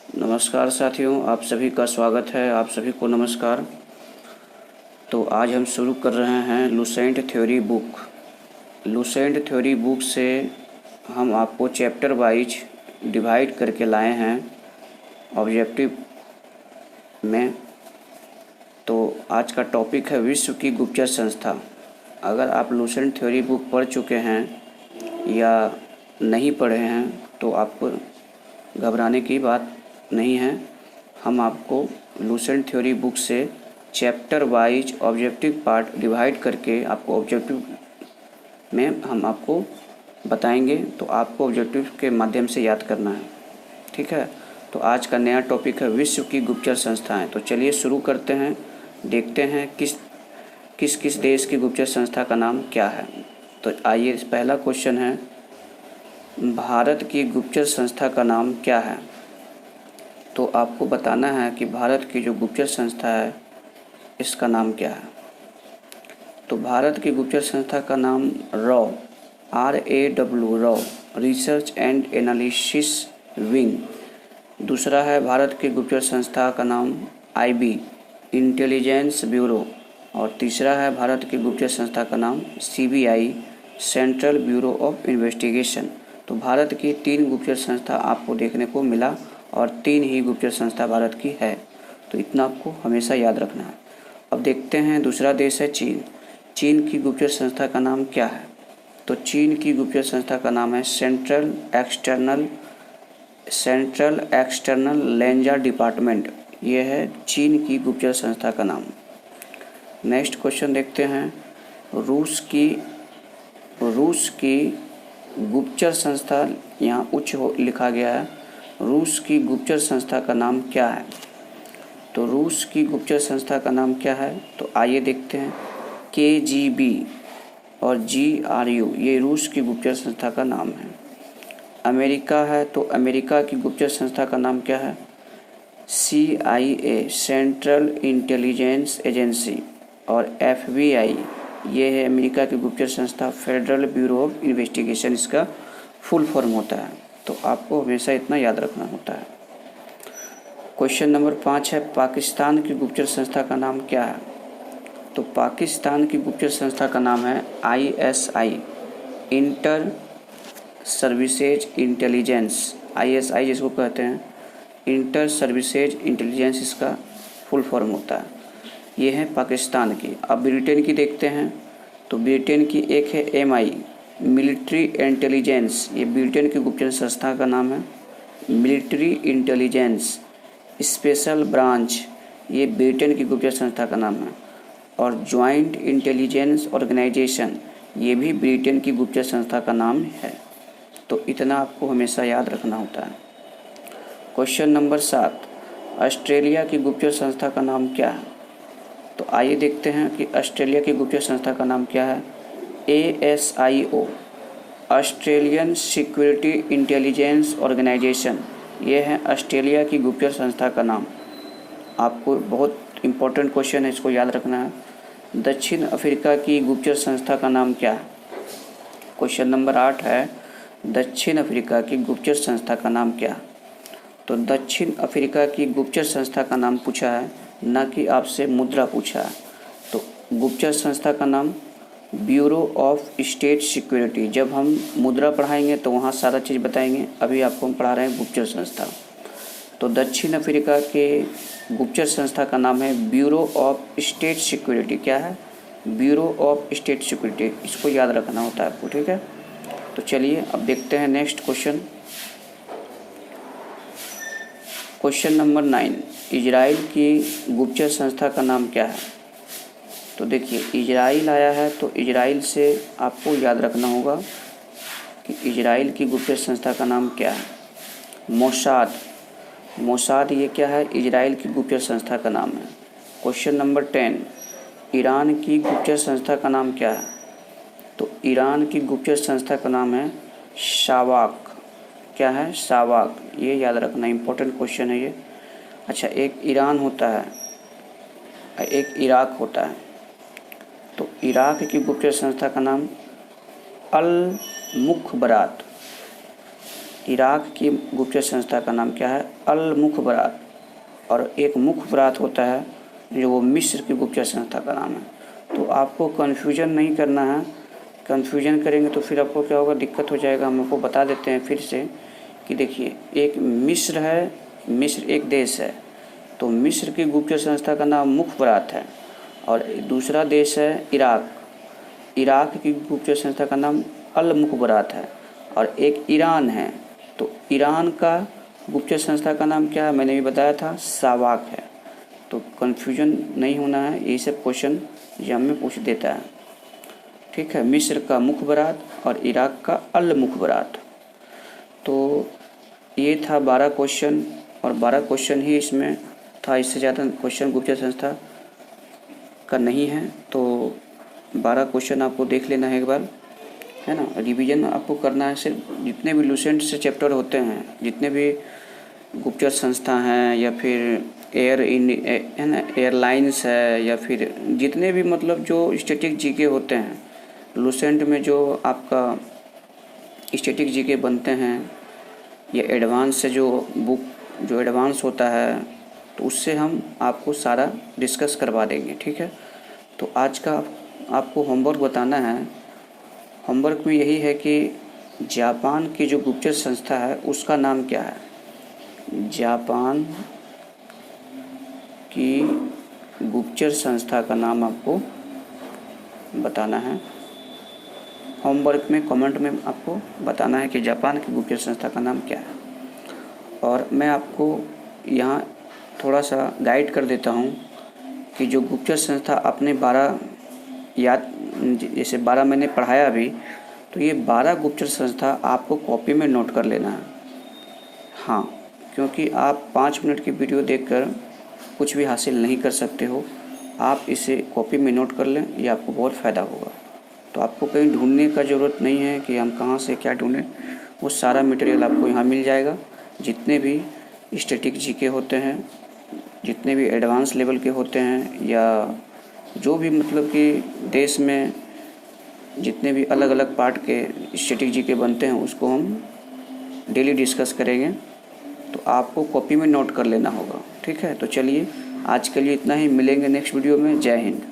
नमस्कार साथियों, आप सभी का स्वागत है। आप सभी को नमस्कार। तो आज हम शुरू कर रहे हैं Lucent theory book. Lucent theory book से हम आपको चैप्टर वाइज डिवाइड करके लाए हैं ऑब्जेक्टिव में। तो आज का टॉपिक है विश्व की गुप्तचर संस्था। अगर आप लुसेंट थ्योरी बुक पढ़ चुके हैं या नहीं पढ़े हैं तो आपको घबराने की बात नहीं है। हम आपको लुसेंट थ्योरी बुक से chapter wise objective part divide करके आपको ऑब्जेक्टिव में हम आपको बताएंगे। तो आपको ऑब्जेक्टिव के माध्यम से याद करना है, ठीक है। तो आज का नया टॉपिक है विश्व की गुप्तचर संस्थाएं। तो चलिए शुरू करते हैं, देखते हैं किस किस देश की गुप्तचर संस्था का नाम क्या है। तो आइए, पहला क्वेश्चन है, भारत की गुप्तचर संस्था का नाम क्या है। तो आपको बताना है कि भारत की जो गुप्तचर संस्था है इसका नाम क्या है। तो भारत की गुप्तचर संस्था का नाम RAW research and analysis wing. दूसरा है भारत की गुप्तचर संस्था का नाम IB इंटेलिजेंस ब्यूरो। और तीसरा है भारत की गुप्तचर संस्था का नाम CBI central bureau of investigation. तो भारत की 3 गुप्तचर संस्था आपको देखने को मिला और 3 ही गुप्तचर संस्था भारत की है। तो इतना आपको हमेशा याद रखना है। अब देखते हैं, दूसरा देश है चीन। चीन की गुप्तचर संस्था का नाम क्या है। तो चीन की गुप्तचर संस्था का नाम है सेंट्रल एक्सटर्नल लेंजर डिपार्टमेंट। ये है चीन की गुप्तचर संस्था का नाम। नेक्स्ट क्वेश्चन देखते हैं, रूस की गुप्तचर संस्था, यहाँ उच्च लिखा गया है, रूस की गुप्तचर संस्था का नाम क्या है। तो रूस की गुप्तचर संस्था का नाम क्या है। तो आइए देखते हैं, KGB और GRU ये रूस की गुप्तचर संस्था का नाम है। अमेरिका है तो अमेरिका की गुप्तचर संस्था का नाम क्या है, CIA सेंट्रल इंटेलिजेंस एजेंसी। और FBI ये है अमेरिका की गुप्तचर संस्था, फेडरल ब्यूरो ऑफ इन्वेस्टिगेशन इसका फुल फॉर्म होता है। तो आपको हमेशा इतना याद रखना होता है। क्वेश्चन नंबर 5 है, पाकिस्तान की गुप्तचर संस्था का नाम क्या है। तो पाकिस्तान की गुप्तचर संस्था का नाम है ISI inter services intelligence. ISI जिसको कहते हैं इंटर सर्विसेज इंटेलिजेंस, इसका फुल फॉर्म होता है। ये है पाकिस्तान की। अब ब्रिटेन की देखते हैं। तो ब्रिटेन की एक है MI मिलिट्री इंटेलिजेंस। ये ब्रिटेन की गुप्तचर संस्था का नाम है मिलिट्री इंटेलिजेंस स्पेशल ब्रांच। ये ब्रिटेन की गुप्तचर संस्था का नाम है। और ज्वाइंट इंटेलिजेंस ऑर्गेनाइजेशन ये भी ब्रिटेन की गुप्तचर संस्था का नाम है। तो इतना आपको हमेशा याद रखना होता है। क्वेश्चन नंबर 7, ऑस्ट्रेलिया की गुप्तचर संस्था का नाम क्या है। तो आइए देखते हैं कि ऑस्ट्रेलिया की गुप्तचर संस्था का नाम क्या है। ASIO Australian security intelligence organisation. ये है ऑस्ट्रेलिया की गुप्तचर संस्था का नाम। आपको बहुत इम्पोर्टेंट क्वेश्चन है, इसको याद रखना है। दक्षिण अफ्रीका की गुप्तचर संस्था का नाम क्या है। क्वेश्चन नंबर 8 है, दक्षिण अफ्रीका की गुप्तचर संस्था का नाम क्या है। तो दक्षिण अफ्रीका की गुप्तचर संस्था का नाम पूछा है, ना कि आपसे मुद्रा पूछा है। तो गुप्तचर संस्था का नाम ब्यूरो ऑफ स्टेट सिक्योरिटी। जब हम मुद्रा पढ़ाएंगे तो वहाँ सारा चीज़ बताएंगे। अभी आपको हम पढ़ा रहे हैं गुप्तचर संस्था। तो दक्षिण अफ्रीका के गुप्तचर संस्था का नाम है ब्यूरो ऑफ स्टेट सिक्योरिटी। क्या है, ब्यूरो ऑफ स्टेट सिक्योरिटी। इसको याद रखना होता है आपको, ठीक है। तो चलिए अब देखते हैं next question. Question number 9, Israel की गुप्तचर संस्था का नाम क्या है। तो देखिए, इजराइल आया है तो इजराइल से आपको याद रखना होगा कि इजराइल की गुप्तचर संस्था का नाम क्या है, मोसाद ये क्या है, इजराइल की गुप्तचर संस्था का नाम है। क्वेश्चन नंबर 10, ईरान की गुप्तचर संस्था का नाम क्या है। तो ईरान की गुप्तचर संस्था का नाम है शावाक। क्या है, शावाक। ये याद रखना, इम्पोर्टेंट क्वेश्चन है ये। अच्छा, एक ईरान होता है, एक इराक होता है। तो इराक की गुप्तचर संस्था का नाम अल मुखबरात। इराक की गुप्तचर संस्था का नाम क्या है? अल मुखबरात। और एक मुखबरात होता है जो वो मिस्र की गुप्तचर संस्था का नाम है। तो आपको कन्फ्यूजन नहीं करना है, कन्फ्यूजन करेंगे तो फिर आपको क्या होगा, दिक्कत हो जाएगा। हम आपको बता देते हैं फिर से कि देखिए, एक मिस्र है, मिस्र एक देश है, तो मिस्र की गुप्तचर संस्था का नाम मुखबरात है। और दूसरा देश है इराक, इराक की गुप्तचर संस्था का नाम अल मुखबरात है। और एक ईरान है, तो ईरान का गुप्तचर संस्था का नाम क्या है? मैंने भी बताया था, सावाक है। तो कन्फ्यूजन नहीं होना है, यही सब क्वेश्चन एग्जाम में पूछ देता है। ठीक है, मिस्र का मुखबरात और इराक का अल मुखबरात। तो ये था 12 क्वेश्चन, और 12 क्वेश्चन ही इसमें था, इससे ज़्यादा क्वेश्चन गुप्तचर संस्था का नहीं है। तो 12 क्वेश्चन आपको देख लेना है एक बार, है ना। रिवीजन आपको करना है, सिर्फ जितने भी लूसेंट से चैप्टर होते हैं, जितने भी गुप्तचर संस्था हैं, या फिर है ना, एयरलाइंस है, या फिर जितने भी मतलब जो स्टैटिक जीके होते हैं, लूसेंट में जो आपका स्टैटिक जीके बनते हैं, या एडवांस से जो बुक जो एडवांस होता है, तो उससे हम आपको सारा डिस्कस करवा देंगे। ठीक है, तो आज का आपको होमवर्क बताना है। होमवर्क में यही है कि जापान की जो गुप्तचर संस्था है उसका नाम क्या है? जापान की गुप्तचर संस्था का नाम आपको बताना है। होमवर्क में कमेंट में आपको बताना है कि जापान की गुप्तचर संस्था का नाम क्या है। और मैं आपको यहाँ थोड़ा सा गाइड कर देता हूँ कि जो गुप्तचर संस्था अपने 12 याद, जैसे 12 मैंने पढ़ाया अभी, तो ये 12 गुप्तचर संस्था आपको कॉपी में नोट कर लेना है। हाँ, क्योंकि आप 5 मिनट की वीडियो देखकर कुछ भी हासिल नहीं कर सकते हो। आप इसे कॉपी में नोट कर लें, ये आपको बहुत फ़ायदा होगा। तो आपको कहीं ढूंढने का ज़रूरत नहीं है कि हम कहाँ से क्या ढूंढें, वो सारा मटेरियल आपको यहाँ मिल जाएगा। जितने भी स्टैटिक जीके होते हैं, जितने भी एडवांस लेवल के होते हैं, या जो भी मतलब कि देश में जितने भी अलग अलग पार्ट के स्टैटिक जीके बनते हैं, उसको हम डेली डिस्कस करेंगे। तो आपको कॉपी में नोट कर लेना होगा। ठीक है, तो चलिए आज के लिए इतना ही, मिलेंगे नेक्स्ट वीडियो में। जय हिंद।